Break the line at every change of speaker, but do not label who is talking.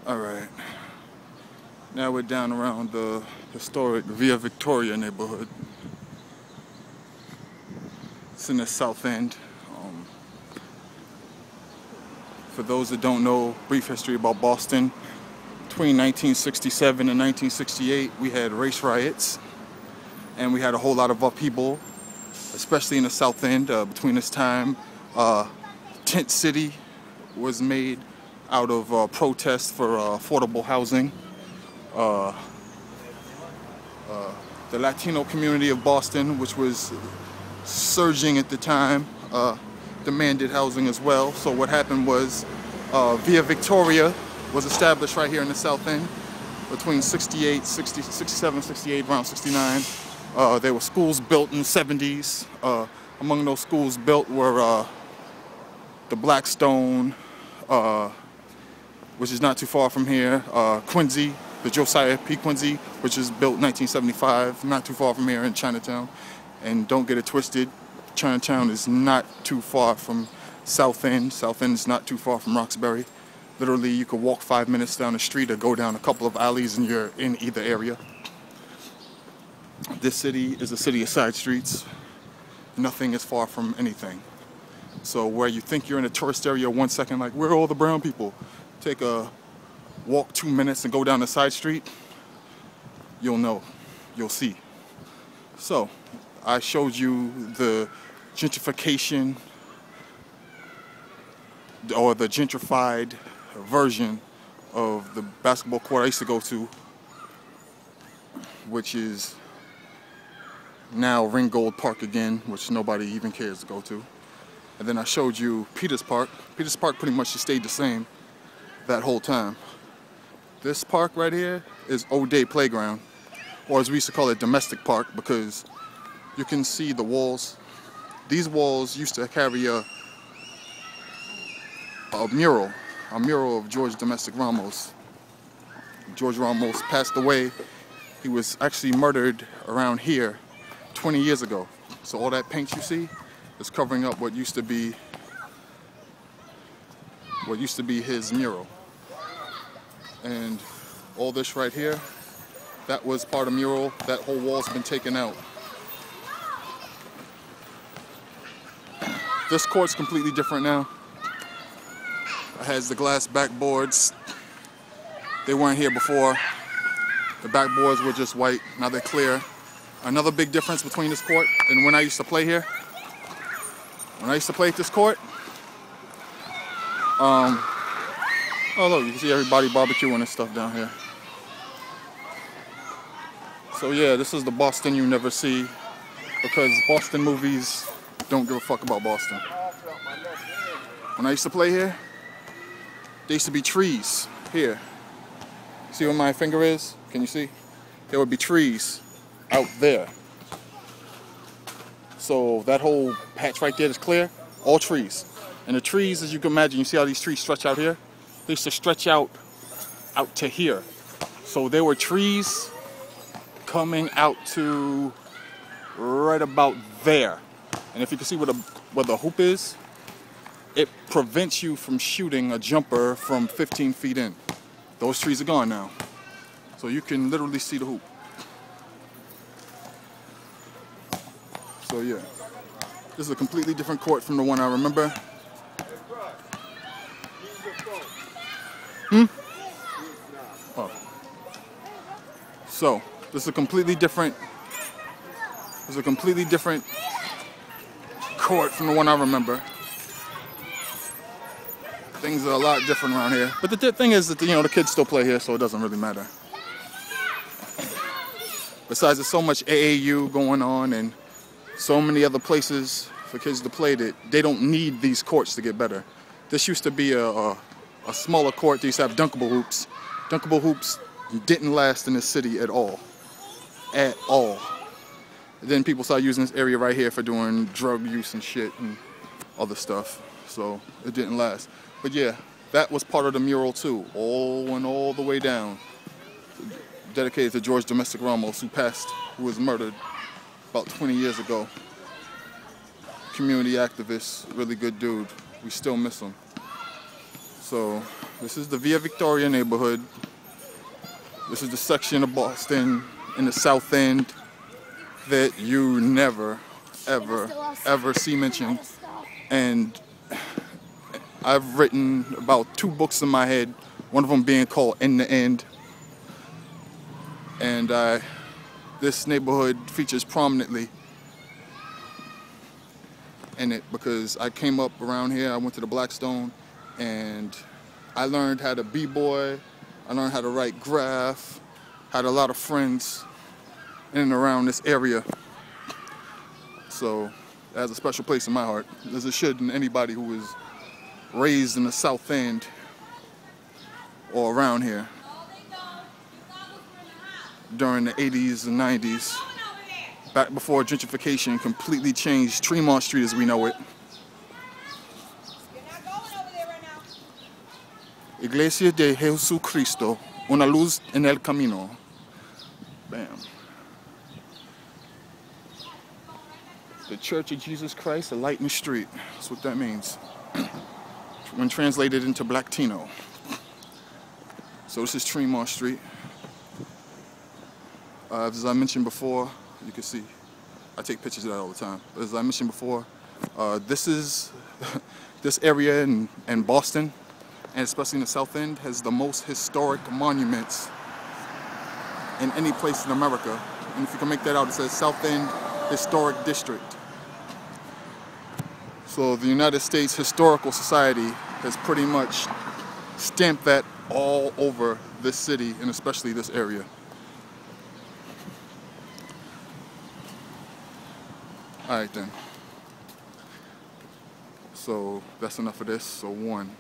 Alright, now we're down around the historic Via Victoria neighborhood. It's in the south end. For those that don't know, brief history about Boston. Between 1967 and 1968, we had race riots, and we had a whole lot of upheaval, especially in the south end. Between this time, Tent City was made out of protests for affordable housing. The Latino community of Boston, which was surging at the time, demanded housing as well. So what happened was Via Victoria was established right here in the south end between 67, 68, around 69. There were schools built in the 70s. Among those schools built were the Blackstone, which is not too far from here, Quincy, the Josiah P. Quincy, which is built 1975, not too far from here in Chinatown. And don't get it twisted, Chinatown is not too far from South End. South End is not too far from Roxbury. Literally, you could walk 5 minutes down the street or go down a couple of alleys and you're in either area. This city is a city of side streets. Nothing is far from anything. So where you think you're in a tourist area 1 second, like, where are all the brown people? Take a walk 2 minutes and go down the side street, you'll know, you'll see. So, I showed you the gentrification, or the gentrified version of the basketball court I used to go to, which is now Ringgold Park again, which nobody even cares to go to. And then I showed you Peters Park. Peters Park pretty much just stayed the same that whole time. This park right here is O'Day Playground, or as we used to call it, Domestik Park, because you can see the walls. These walls used to carry a mural of George Domestik Ramos. George Ramos passed away. He was actually murdered around here 20 years ago. So all that paint you see is covering up what used to be his mural. And all this right here, that was part of the mural. That whole wall's been taken out. This court's completely different now. It has the glass backboards. They weren't here before. The backboards were just white, now they're clear. Another big difference between this court and when I used to play here. When I used to play at this court, oh look, you can see everybody barbecuing and stuff down here. So yeah, this is the Boston you never see, because Boston movies don't give a fuck about Boston. When I used to play here, there used to be trees here. See where my finger is? Can you see? There would be trees out there. So that whole patch right there is clear, all trees. And the trees, as you can imagine, you see how these trees stretch out here? They used to stretch out to here. So there were trees coming out to right about there. And if you can see where the hoop is, it prevents you from shooting a jumper from 15 feet in. Those trees are gone now. So you can literally see the hoop. So yeah, this is a completely different court from the one I remember. Oh. So, this is a completely different court from the one I remember. Things are a lot different around here. But the thing is that, you know, the kids still play here, so it doesn't really matter. Besides, there's so much AAU going on and so many other places for kids to play that they don't need these courts to get better. This used to be a smaller court. They used to have dunkable hoops. Dunkable hoops didn't last in this city at all. At all. And then people started using this area right here for doing drug use and shit and other stuff. So it didn't last. But yeah, that was part of the mural too. All the way down. Dedicated to George Domestik Ramos, who was murdered about 20 years ago. Community activist, really good dude. We still miss him. So This is the Via Victoria neighborhood. This is the section of Boston in the South End that you never, ever see mentioned. And I've written about 2 books in my head, one of them being called In the End. And this neighborhood features prominently in it because I came up around here, I went to the Blackstone, and I learned how to b-boy, I learned how to write graph, had a lot of friends in and around this area. So it has a special place in my heart, as it should in anybody who was raised in the South End or around here during the 80s and 90s, back before gentrification completely changed Tremont Street as we know it. Iglesia de Jesucristo, una luz en el camino. Bam. The Church of Jesus Christ, a light in the street. That's what that means when translated into Blacktino. So this is Tremont Street. As I mentioned before, you can see, I take pictures of that all the time. But as I mentioned before, this area in Boston, and especially in the South End, has the most historic monuments in any place in America. And if you can make that out, it says South End Historic District. So the United States Historical Society has pretty much stamped that all over this city, and especially this area. Alright then. So that's enough of this. So 1.